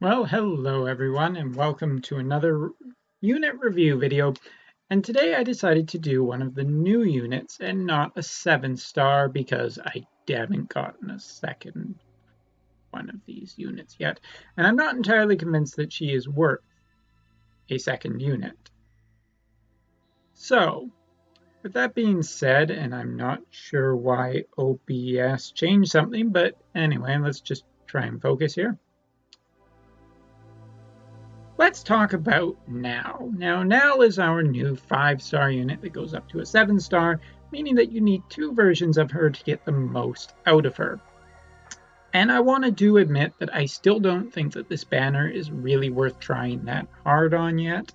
Well, hello everyone, and welcome to another unit review video. And today I decided to do one of the new units and not a 7-star because I haven't gotten a second one of these units yet. And I'm not entirely convinced that she is worth a second unit. So, with that being said, and I'm not sure why OBS changed something, but anyway, let's just try and focus here. Let's talk about Nal. Now, Nal is our new 5-star unit that goes up to a 7-star, meaning that you need 2 versions of her to get the most out of her. And I want to admit that I still don't think that this banner is really worth trying that hard on yet.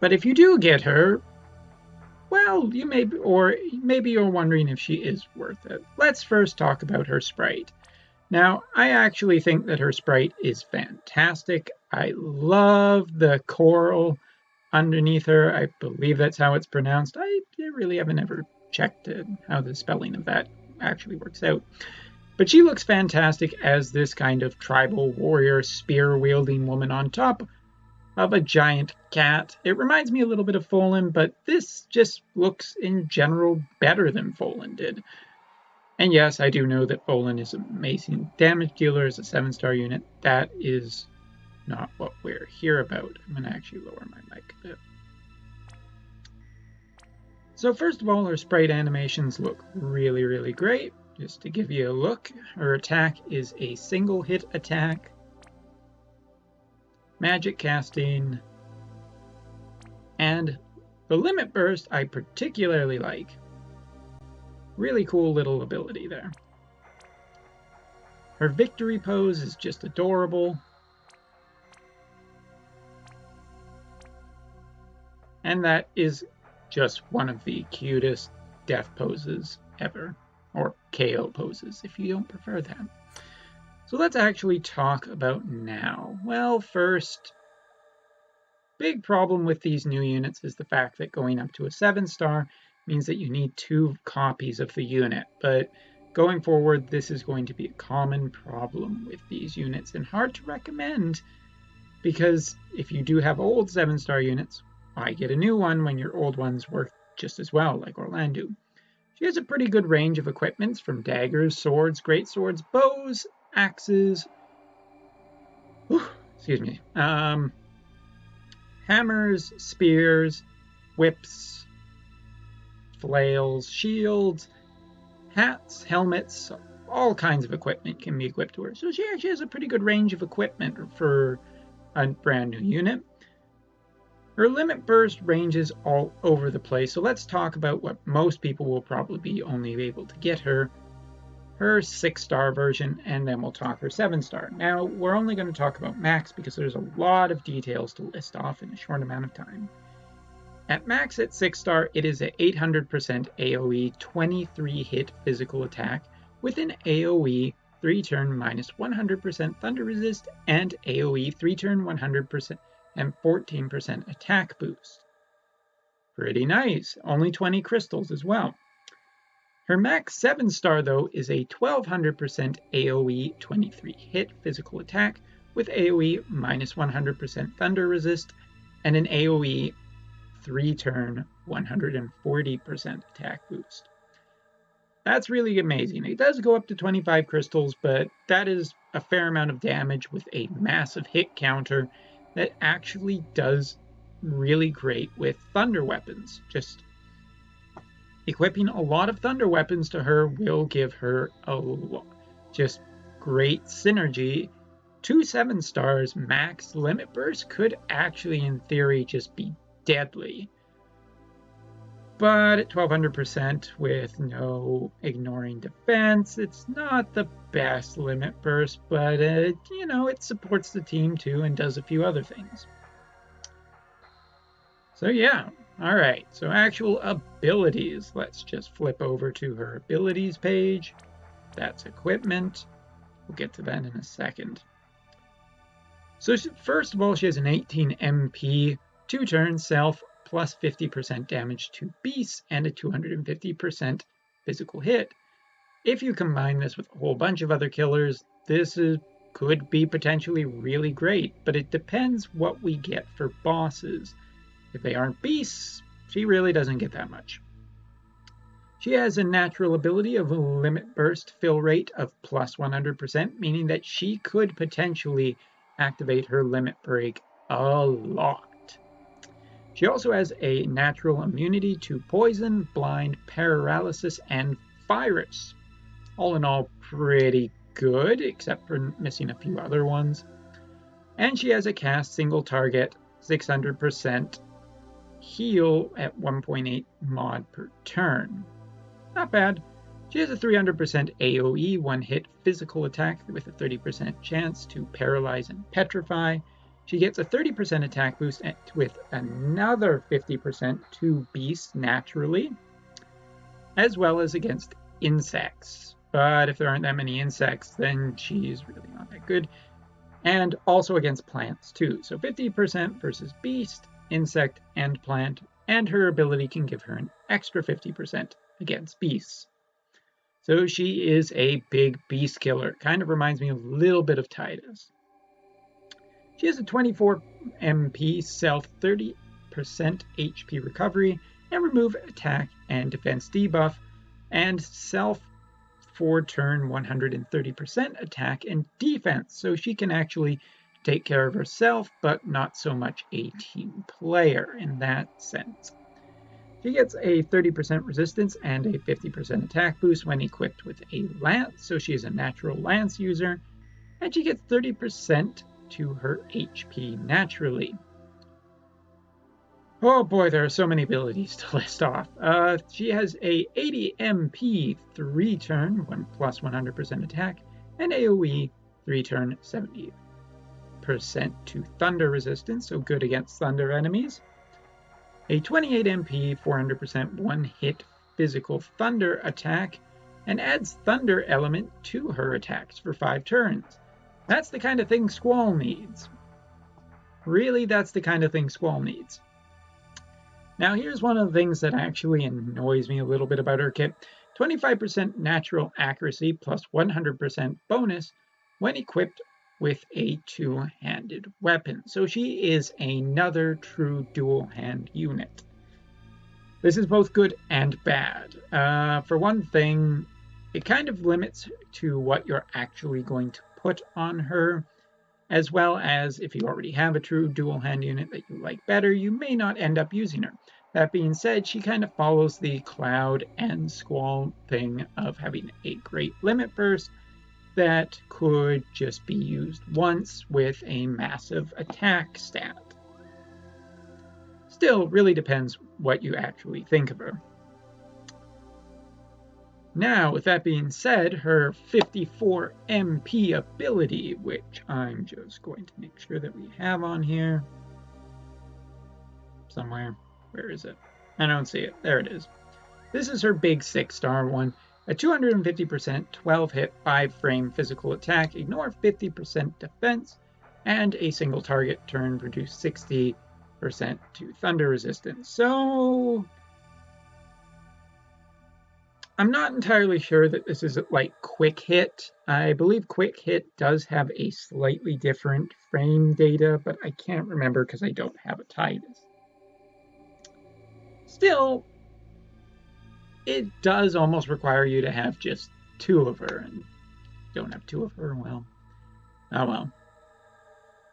But if you do get her, well, maybe you're wondering if she is worth it. Let's first talk about her sprite. Now, I actually think that her sprite is fantastic. I love the coral underneath her. I believe that's how it's pronounced. I really haven't ever checked how the spelling of that actually works out. But she looks fantastic as this kind of tribal warrior spear-wielding woman on top of a giant cat. It reminds me a little bit of Folan, but this just looks in general better than Folan did. And yes, I do know that Folan is an amazing damage dealer as a 7-star unit. That is not what we're here about. I'm going to actually lower my mic a bit. So first of all, her sprite animations look really great. Just to give you a look, her attack is a single hit attack. Magic casting. And the limit burst I particularly like. Really cool little ability there. Her victory pose is just adorable. And that is just one of the cutest death poses ever. Or KO poses, if you don't prefer that. So let's actually talk about Nal. Well, first, big problem with these new units is the fact that going up to a 7-star means that you need 2 copies of the unit, but going forward this is going to be a common problem with these units and hard to recommend, because if you do have old 7-star units, why get a new one when your old ones work just as well, like Orlando? She has a pretty good range of equipments, from daggers, swords, great swords, bows, axes, hammers, spears, whips, flails, shields, hats, helmets, all kinds of equipment can be equipped to her. So she actually has a pretty good range of equipment for a brand new unit. Her limit burst ranges all over the place, so let's talk about what most people will probably be only able to get her 6-star version, and then we'll talk her 7-star. Now, we're only going to talk about max because there's a lot of details to list off in a short amount of time. At max at 6-star, it is an 800% AoE 23 hit physical attack with an AoE 3-turn minus 100% thunder resist and AoE 3-turn 100% and 14% attack boost. Pretty nice. Only 20 crystals as well. Her max 7-star though is a 1200% AoE 23 hit physical attack with AoE minus 100% thunder resist and an AoE 3-turn 140% attack boost. That's really amazing. It does go up to 25 crystals, but that is a fair amount of damage with a massive hit counter that actually does really great with thunder weapons. Just equipping a lot of thunder weapons to her will give her just great synergy. 2 7-stars max limit burst could actually, in theory, just be deadly. But at 1200% with no ignoring defense, it's not the best limit burst, but it supports the team too and does a few other things. So yeah, alright, so actual abilities. Let's just flip over to her abilities page. That's equipment. We'll get to that in a second. So first of all, she has an 18 MP, 2-turn self, plus 50% damage to beasts, and a 250% physical hit. If you combine this with a whole bunch of other killers, this is could be potentially really great, but it depends what we get for bosses. If they aren't beasts, she really doesn't get that much. She has a natural ability of a limit burst fill rate of plus 100%, meaning that she could potentially activate her limit break a lot. She also has a natural immunity to poison, blind, paralysis, and virus. All in all, pretty good, except for missing a few other ones. And she has a cast single target 600% heal at 1.8 mod per turn. Not bad. She has a 300% AoE one-hit physical attack with a 30% chance to paralyze and petrify. She gets a 30% attack boost with another 50% to beasts naturally, as well as against insects. But if there aren't that many insects, then she's really not that good. And also against plants too. So 50% versus beast, insect, and plant, and her ability can give her an extra 50% against beasts. So she is a big beast killer. Kind of reminds me a little bit of Tidus. She has a 24 MP self 30% HP recovery and remove attack and defense debuff, and self 4-turn 130% attack and defense. So she can actually take care of herself, but not so much a team player in that sense. She gets a 30% resistance and a 50% attack boost when equipped with a lance, so she is a natural lance user, and she gets 30% to her HP naturally. Oh boy, there are so many abilities to list off. She has a 80 MP 3-turn, 1 plus 100% attack, and AoE 3-turn 70% to thunder resistance, so good against thunder enemies. A 28 MP 400% one-hit physical thunder attack, and adds thunder element to her attacks for 5 turns. That's the kind of thing Squall needs. Really, that's the kind of thing Squall needs. Now here's one of the things that actually annoys me a little bit about her kit. 25% natural accuracy plus 100% bonus when equipped with a two-handed weapon. So she is another true dual hand unit. This is both good and bad. For one thing, it kind of limits to what you're actually going to put on her, as well as if you already have a true dual hand unit that you like better, you may not end up using her. That being said, she kind of follows the Cloud and Squall thing of having a great limit burst that could just be used once with a massive attack stat. Still, really depends what you actually think of her. Now, with that being said, her 54 MP ability, which I'm just going to make sure that we have on here somewhere. Where is it? I don't see it. There it is. This is her big 6-star one. A 250% 12-hit 5-frame physical attack, ignore 50% defense, and a single target turn produce 60% to thunder resistance. So I'm not entirely sure that this is like quick hit. I believe quick hit does have a slightly different frame data, but I can't remember because I don't have a Tidus. Still, it does almost require you to have just 2 of her, and don't have 2 of her, well, oh well.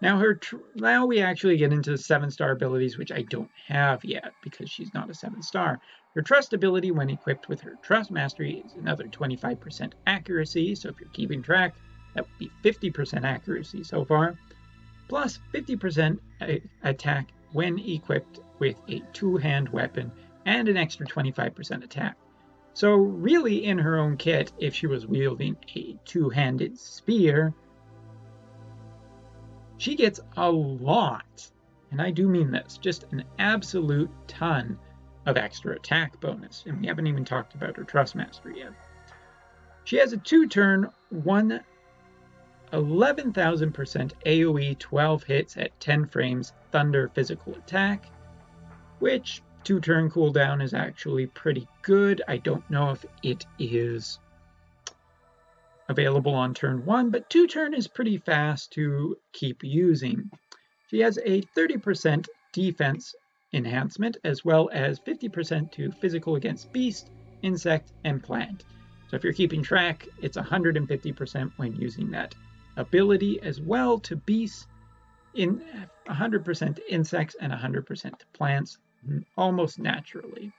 Now we actually get into the 7-star abilities, which I don't have yet because she's not a 7-star. Her trust ability, when equipped with her trust mastery, is another 25% accuracy. So if you're keeping track, that would be 50% accuracy so far, plus 50% attack when equipped with a 2-hand weapon and an extra 25% attack. So really, in her own kit, if she was wielding a 2-handed spear, she gets a lot, and I do mean this, just an absolute ton of extra attack bonus, and we haven't even talked about her trust mastery yet. She has a 2-turn, 11,000% AoE 12 hits at 10 frames thunder physical attack, which 2-turn cooldown is actually pretty good. I don't know if it is available on turn 1, but 2 turn is pretty fast to keep using. She has a 30% defense enhancement as well as 50% to physical against beast, insect, and plant. So if you're keeping track, it's 150% when using that ability as well to beasts, in 100% to insects and 100% to plants, almost naturally.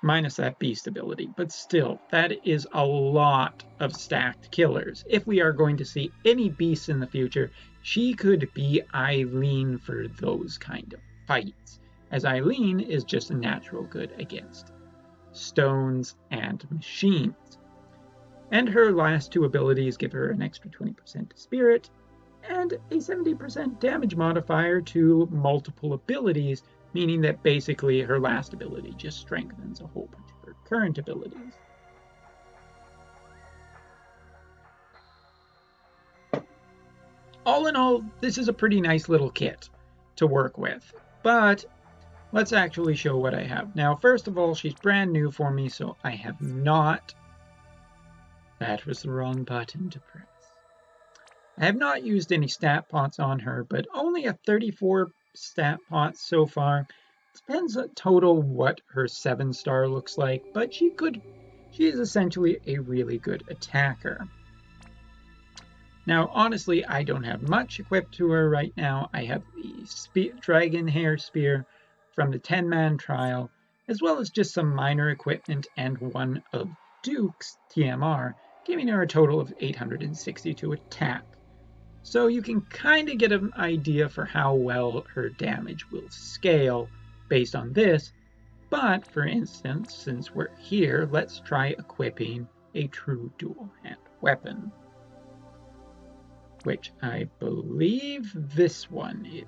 Minus that beast ability, but still, that is a lot of stacked killers. If we are going to see any beasts in the future, she could be Eileen for those kind of fights, as Eileen is just a natural good against stones and machines. And her last 2 abilities give her an extra 20% to spirit and a 70% damage modifier to multiple abilities, meaning that basically her last ability just strengthens a whole bunch of her current abilities. All in all, this is a pretty nice little kit to work with, but let's actually show what I have. Now, first of all, she's brand new for me, so I have not... That was the wrong button to press. I have not used any stat pots on her, but only a 34 stat pot so far. Depends on total what her 7-star looks like, but she is essentially a really good attacker. Now, honestly, I don't have much equipped to her right now. I have the Dragon Hair Spear from the 10-man trial, as well as just some minor equipment and one of Duke's TMR, giving her a total of 862 attack. So you can kind of get an idea for how well her damage will scale based on this. But for instance, since we're here, let's try equipping a true dual hand weapon, which I believe this one is.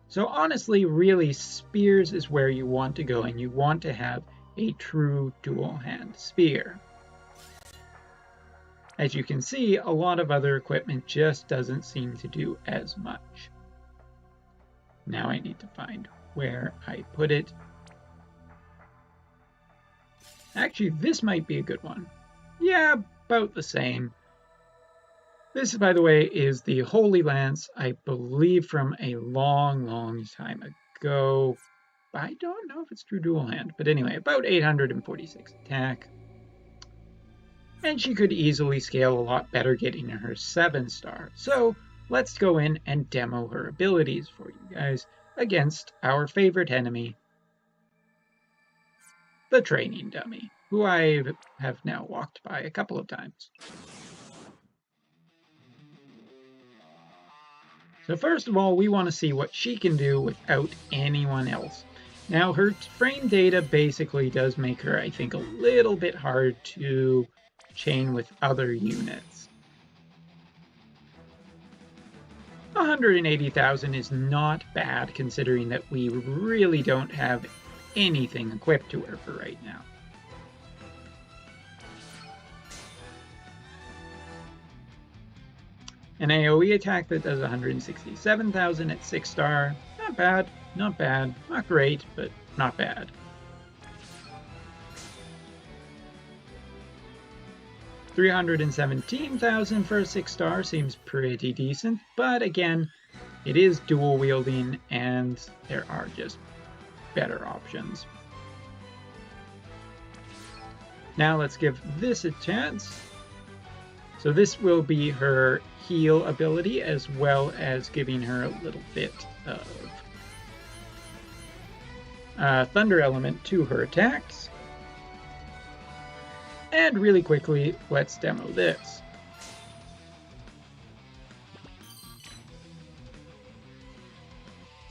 So honestly, really, spears is where you want to go, and you want to have a true dual hand spear. As you can see, a lot of other equipment just doesn't seem to do as much. Now I need to find where I put it. Actually, this might be a good one. Yeah, about the same. This, by the way, is the Holy Lance, I believe from a long, long time ago. I don't know if it's true dual hand, but anyway, about 846 attack. And she could easily scale a lot better getting her 7-star. So let's go in and demo her abilities for you guys against our favorite enemy, the training dummy, who I have now walked by a couple of times. So first of all, we want to see what she can do without anyone else. Now, her frame data basically does make her, I think, a little bit hard to chain with other units. 180,000 is not bad considering that we really don't have anything equipped to her for right now. An AoE attack that does 167,000 at 6-star. Not bad, not bad, not great, but not bad. 317,000 for a 6-star seems pretty decent, but again, it is dual wielding and there are just better options. Now let's give this a chance. So this will be her heal ability as well as giving her a little bit of thunder element to her attacks. And really quickly, let's demo this.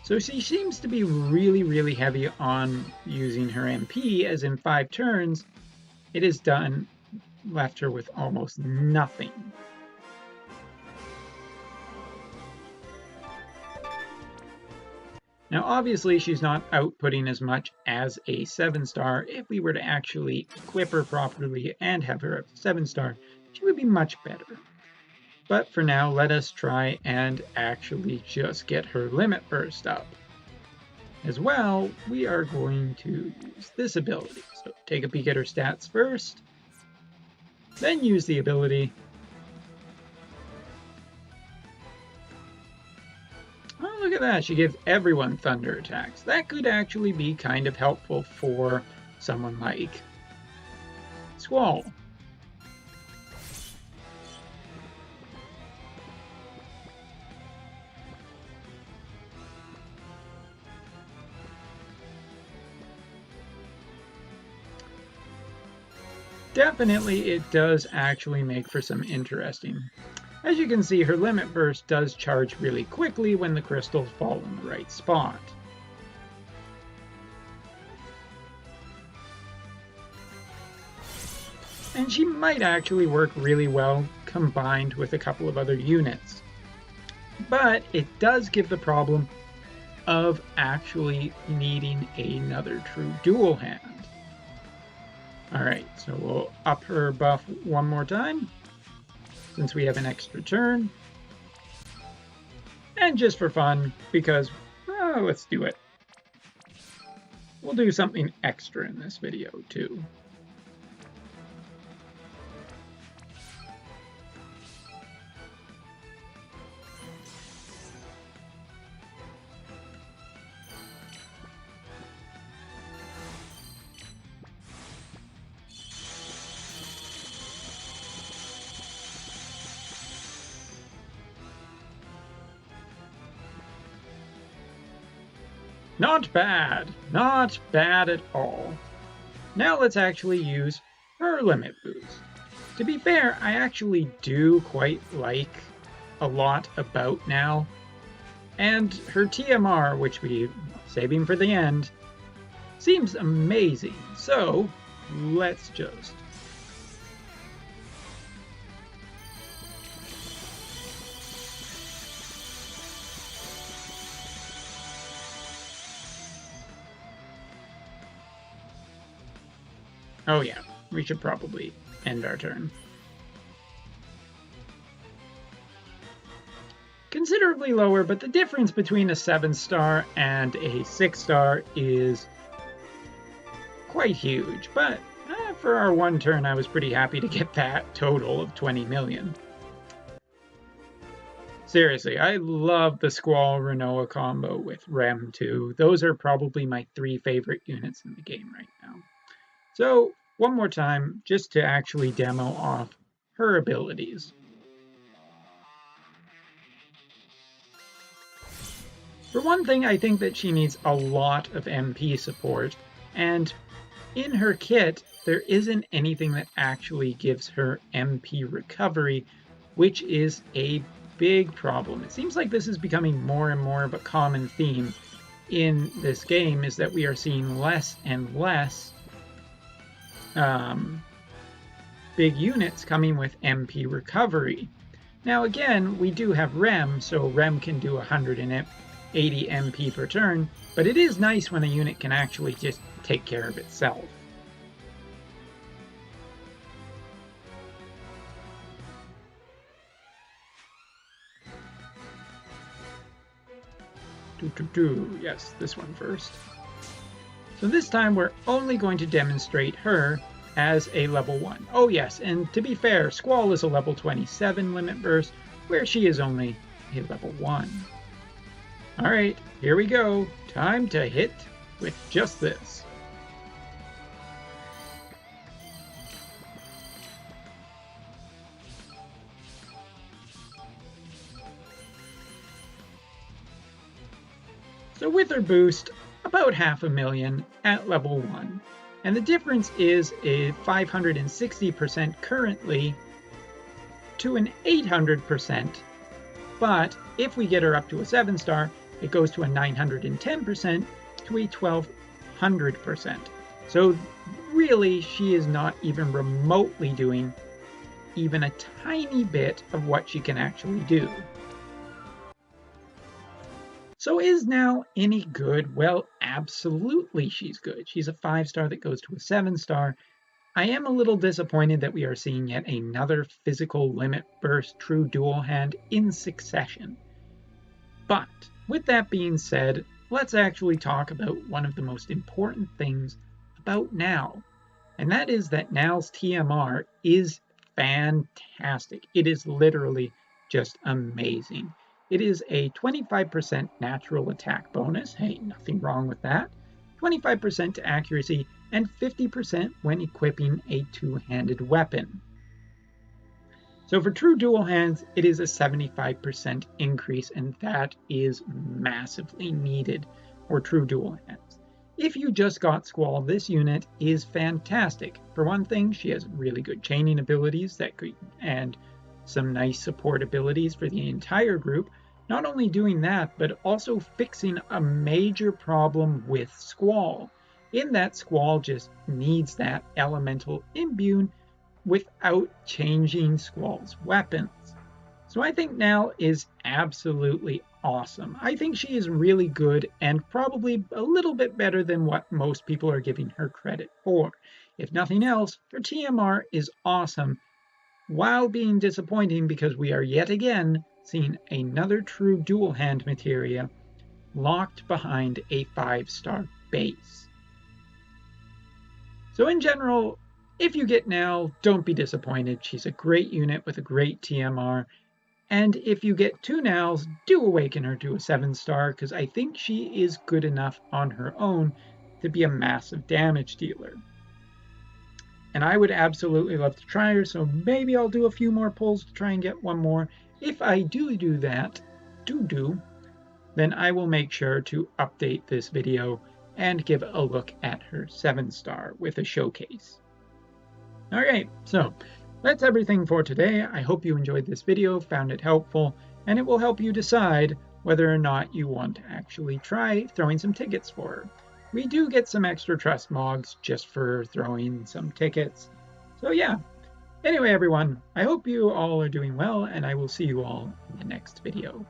So she seems to be really heavy on using her MP, as in 5 turns, it has left her with almost nothing. Now obviously she's not outputting as much as a 7-star. If we were to actually equip her properly and have her at 7-star, she would be much better. But for now, let us try and actually just get her limit burst up. As well, we are going to use this ability. So take a peek at her stats first, then use the ability. Oh, look at that. She gives everyone thunder attacks. That could actually be kind of helpful for someone like Squall. Definitely, it does actually make for some interesting. As you can see, her limit burst does charge really quickly when the crystals fall in the right spot. And she might actually work really well combined with a couple of other units. But it does give the problem of actually needing another true dual hand. Alright, so we'll up her buff one more time, since we have an extra turn. And just for fun, because, let's do it. We'll do something extra in this video, too. Not bad. Not bad at all. Now let's actually use her limit boost. To be fair, I actually do quite like a lot about Nal. And her TMR, which we're saving for the end, seems amazing. So let's just... Oh yeah, we should probably end our turn. Considerably lower, but the difference between a 7-star and a 6-star is quite huge. But for our one turn, I was pretty happy to get that total of 20 million. Seriously, I love the Squall Renoa combo with Rem too. Those are probably my 3 favorite units in the game right now. So, one more time, just to actually demo off her abilities. For one thing, I think that she needs a lot of MP support, and in her kit, there isn't anything that actually gives her MP recovery, which is a big problem. It seems like this is becoming more and more of a common theme in this game, is that we are seeing less and less big units coming with MP recovery. Now again, we do have Rem, so Rem can do 180 MP per turn, but it is nice when a unit can actually just take care of itself. Yes, this one first. So this time we're only going to demonstrate her as a level 1. Oh yes, and to be fair, Squall is a level 27 limit burst, where she is only a level 1. Alright, here we go. Time to hit with just this. So with her boost, about 500,000 at level 1. And the difference is a 560% currently to an 800%. But if we get her up to a 7-star, it goes to a 910% to a 1200%. So really, she is not even remotely doing even a tiny bit of what she can actually do. So is Nal any good? Well, absolutely she's good. She's a 5-star that goes to a 7-star. I am a little disappointed that we are seeing yet another physical limit burst true dual hand in succession. But with that being said, let's actually talk about one of the most important things about Nal, and that is that Nal's TMR is fantastic. It is literally just amazing. It is a 25% natural attack bonus. Hey, nothing wrong with that. 25% to accuracy, and 50% when equipping a two-handed weapon. So for true dual hands, it is a 75% increase, and that is massively needed for true dual hands. If you just got Squall, this unit is fantastic. For one thing, she has really good chaining abilities and some nice support abilities for the entire group. Not only doing that, but also fixing a major problem with Squall, in that Squall just needs that elemental imbue without changing Squall's weapons. So I think Nal is absolutely awesome. I think she is really good and probably a little bit better than what most people are giving her credit for. If nothing else, her TMR is awesome, while being disappointing because we are yet again seeing another true dual hand materia locked behind a 5-star base. So in general, if you get Nal, don't be disappointed. She's a great unit with a great TMR. And if you get 2 Nals, do awaken her to a 7-star, because I think she is good enough on her own to be a massive damage dealer. And I would absolutely love to try her, so maybe I'll do a few more pulls to try and get one more. If I do that, then I will make sure to update this video and give a look at her 7-star with a showcase. Alright, so that's everything for today. I hope you enjoyed this video, found it helpful, and it will help you decide whether or not you want to actually try throwing some tickets for her. We do get some extra trust mogs just for throwing some tickets. So yeah. Anyway, everyone, I hope you all are doing well, and I will see you all in the next video.